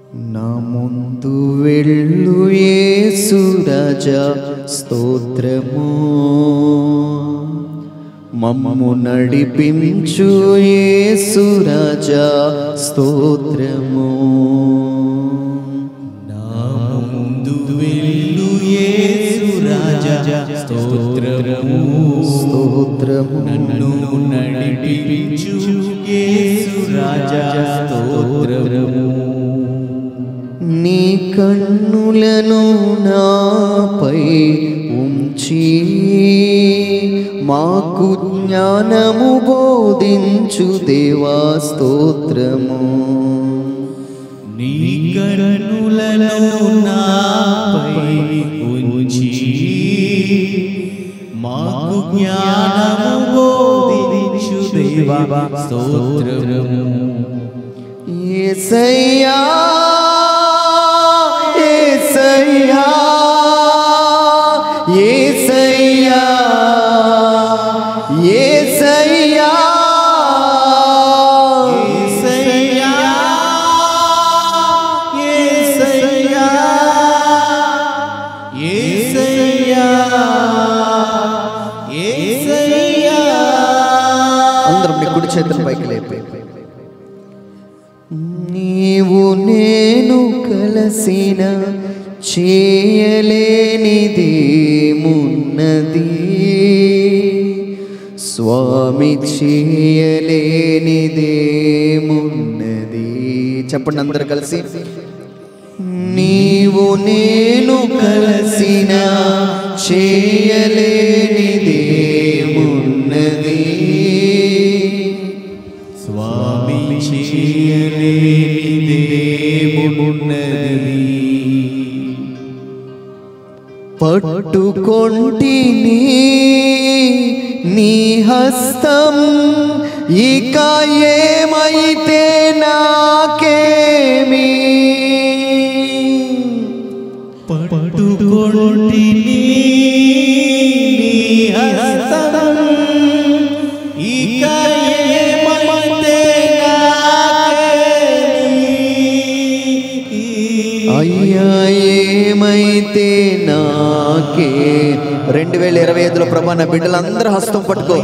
నా ముందు వెళ్ళు యేసు రాజా స్తోత్రము, మమ్ము నడిపించు యేసు రాజా స్తోత్రము. నా ముందు వెళ్ళు యేసు రాజా స్తోత్రము, స్తోత్రము. నన్ను నడిపించు యేసు రాజా స్తోత్రము. నీ కన్నులను నాపై ఉంచి మాకు జ్ఞానము బోధించు దేవా స్తోత్రము. నీ కన్నులను నాపై ఉంచి మాకు జ్ఞానము బోధించు దేవా స్తోత్రము. యేసయ్యా యేసయ్యా యేసయ్యా యేసయ్యా యేసయ్యా యేసయ్యా యేసయ్యా. అందరం నీ కుడి చేతుల పైకి లేపే. నీవు నేను కలసిన చేయలేనిదేమున్నది స్వామి, చేయలేనిదేమున్నది. చెప్పండి అందరు కలిసి. నీవు నేను కలసిన చేయలేనిదేమున్నది స్వామి, చేయలేనిదేమున్నది. పట్టుకొంటిని నీ హస్తం, ఇక ఏమైతే నాకేమి. పట్టుకొంటిని నీ హస్తం, ఇక ఏమైతే నాకేమి. అయ్యా ఏమైతే నాకే. 2025లో ప్రభా నా బిడ్డలందరూ హస్తం పట్టుకో.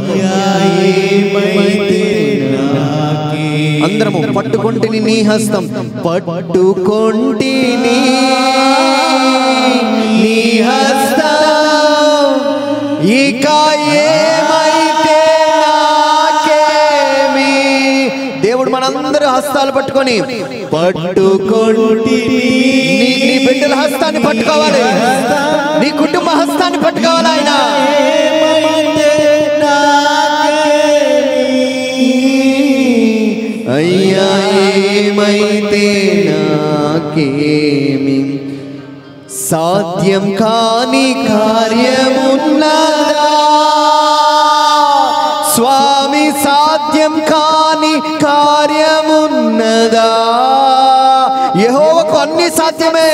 అందరము పట్టుకొంటిని నీ హస్తం, పట్టుకొంటిని నీ హస్తం, ఇక ఏమైతే నాకేమి. దేవుడు మనందరూ హస్తాలు పట్టుకొని నీ బిడ్డల హస్తాన్ని పట్టుకోవాలి, నీ కుటుంబ హస్తాన్ని పట్టుకోవాలి. ఆయన అయ్యా ఏమైతే నాకేమి. సాధ్యం కాని కార్యమున్నదా స్వామి, సాధ్యం కాని కార్యమున్నదా. యెహోవాకు అన్ని సాధ్యమే.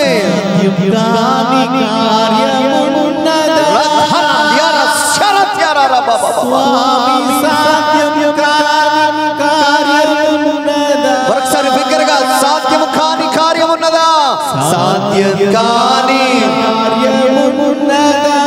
ఒకసారి బిగ్గరగా, సాధ్యం కాని కార్యమున్నదా, సాధ్యం కాని కార్యమున్నదా.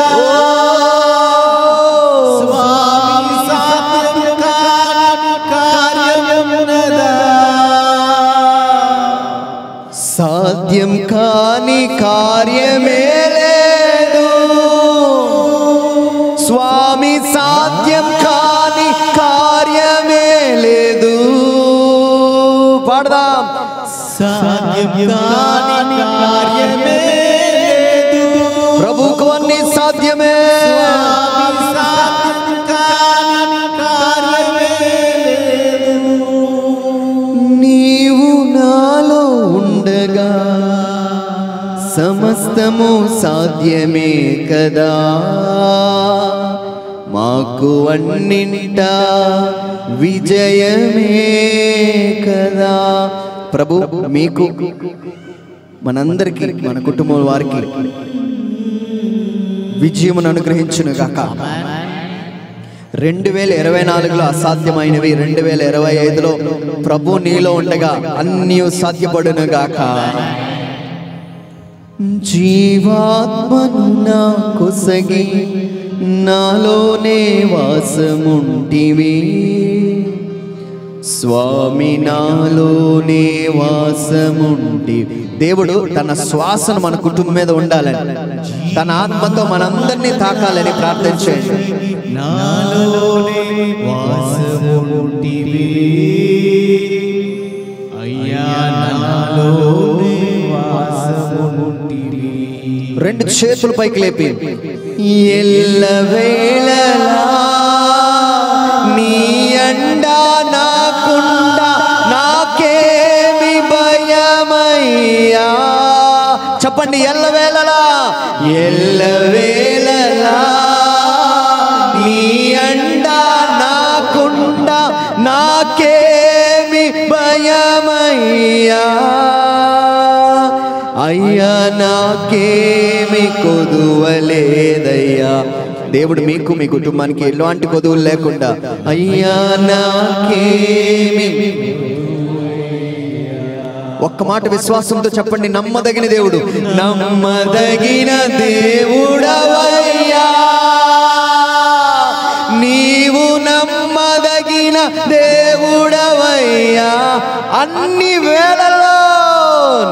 సాధ్యం కాని కార్యమే లేదు స్వామి, సాధ్యం కాని కార్యమే లేదు. పాడదాం. సాధ్యం కాని కార్యమే లేదు, ప్రభువుకు అన్ని సాధ్యమే. నీవు నాలో ఉండగా సమస్తము సాధ్యమే కదా, మాకు అన్నింటా విజయమే కదా. ప్రభు మీకు మనందరికీ మన కుటుంబం వారికి విజయమును అనుగ్రహించును గాక. 2024లో అసాధ్యమైనవి 2025లో ప్రభు నీలో ఉండగా అన్నీ సాధ్యపడును గాక. జీవాత్మను నా కొసగి నాలోనే వాసముంటివి స్వామి, నాలోనే వాసముంటి. దేవుడు తన శ్వాసను మన కుటుంబం మీద ఉండాలని, తన ఆత్మతో మనందరినీ తాకాలని ప్రార్థన చేయండి. నాలోనే వాసముంటివి అయ్యా, నాలోనే వాసముంటివి. రెండు చేతుల పైకి లేపి ఎల్లవేళలా నీ అండా నాకుండా నాకేమి భయమయ్యా. చెప్పండి, ఎల్లవేళలా ఎల్లవేళలా నీ అండా నాకుండా నాకేమి భయమయ్యా. అయ్యా నాకేమి కొదువలేదయ్యా. దేవుడు మీకు మీ కుటుంబానికి ఎలాంటి కొదువులు లేకుండా అయ్యా నాకేమి. ఒక్క మాట విశ్వాసంతో చెప్పండి, నమ్మదగిన దేవుడు, నమ్మదగిన దేవుడవయ్యా నీవు, నమ్మదగిన దేవుడవయ్యా అన్ని వేళలో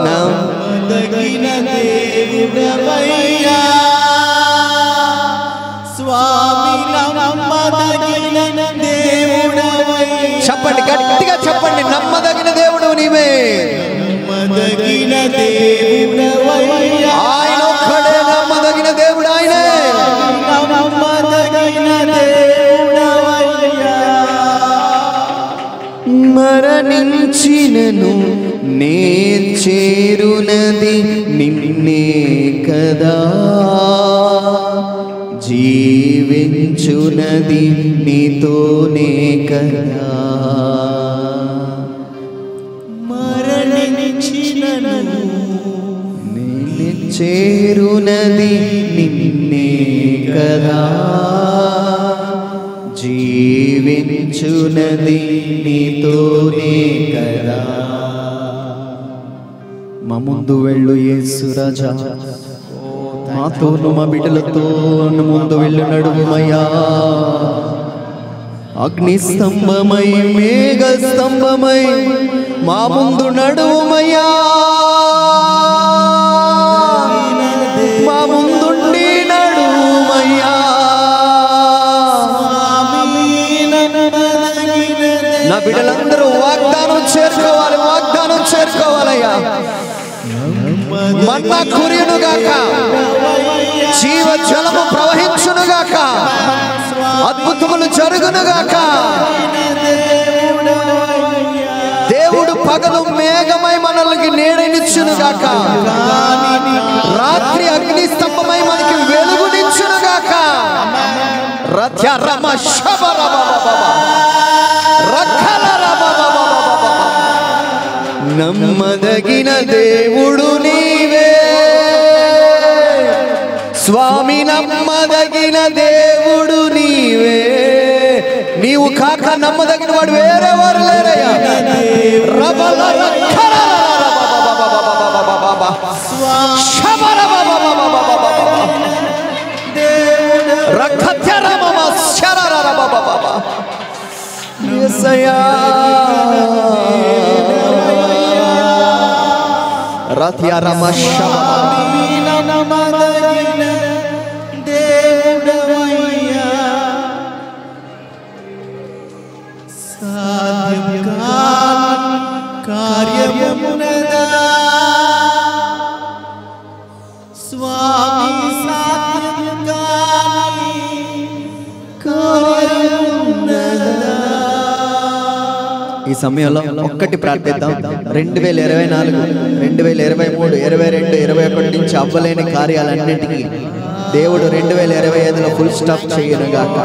నమ్మదగిన దేవుడవయ్యా స్వామి, నమ్మదగిన దేవుడవయ్యా. చెప్పండి, గట్టిగా చెప్పండి, నమ్మదగిన దేవుడు నీవే. నమ్మదగిన దేవుడవయ్యా, ఆయన ఒక్కడే నమ్మదగిన దేవుడు, ఆయనే నమ్మదగిన దేవుడవయ్యా. మరణించినను నే చేరునది నిన్నే కదా, జీవించునది నీతోనే కదా. మరణించినను నే చేరునది నిన్నే కదా, జీవించునది నీతోనే కదా. మా ముందు వెళ్ళు యేసు రాజా, మాతోను మా బిడ్డలతో ముందు వెళ్ళు నడుమయ్యా. అగ్ని స్తంభమై మేఘ స్తంభమై మా ముందు నడుమయ్యా. మా ముందుండి నడుమయ్యా. నా బిడ్డలందరూ వాగ్దానం చేరుకోవాలి, వాగ్దానం చేరుకోవాలయ్యా. మన్నా కురియునుగాక, జీవ జలము ప్రవహించునుగాక, అద్భుతములు జరుగునుగాక. దేవుడు పగలు మేఘమై మనల్ని నీడనిచ్చునుగాక, రాత్రి అగ్ని స్తంభమై మనకి వెలుగునిచ్చునుగాక. రథ్యరమ నమ్మదగిన దేవుడు నీవే స్వామి, నమ్మదగిన దేవుడు నీవే. నీవు కాక నమ్మదగిన వాడు వేరేవారు లేరయ్యా. ఈ సమయంలో ఒక్కటి ప్రార్థిద్దాం. 2024, 2023, 22, 21 నుంచి అవ్వలేని కార్యాలన్నింటినీ దేవుడు 2025లో ఫుల్ స్టాప్ చేయనుగాక.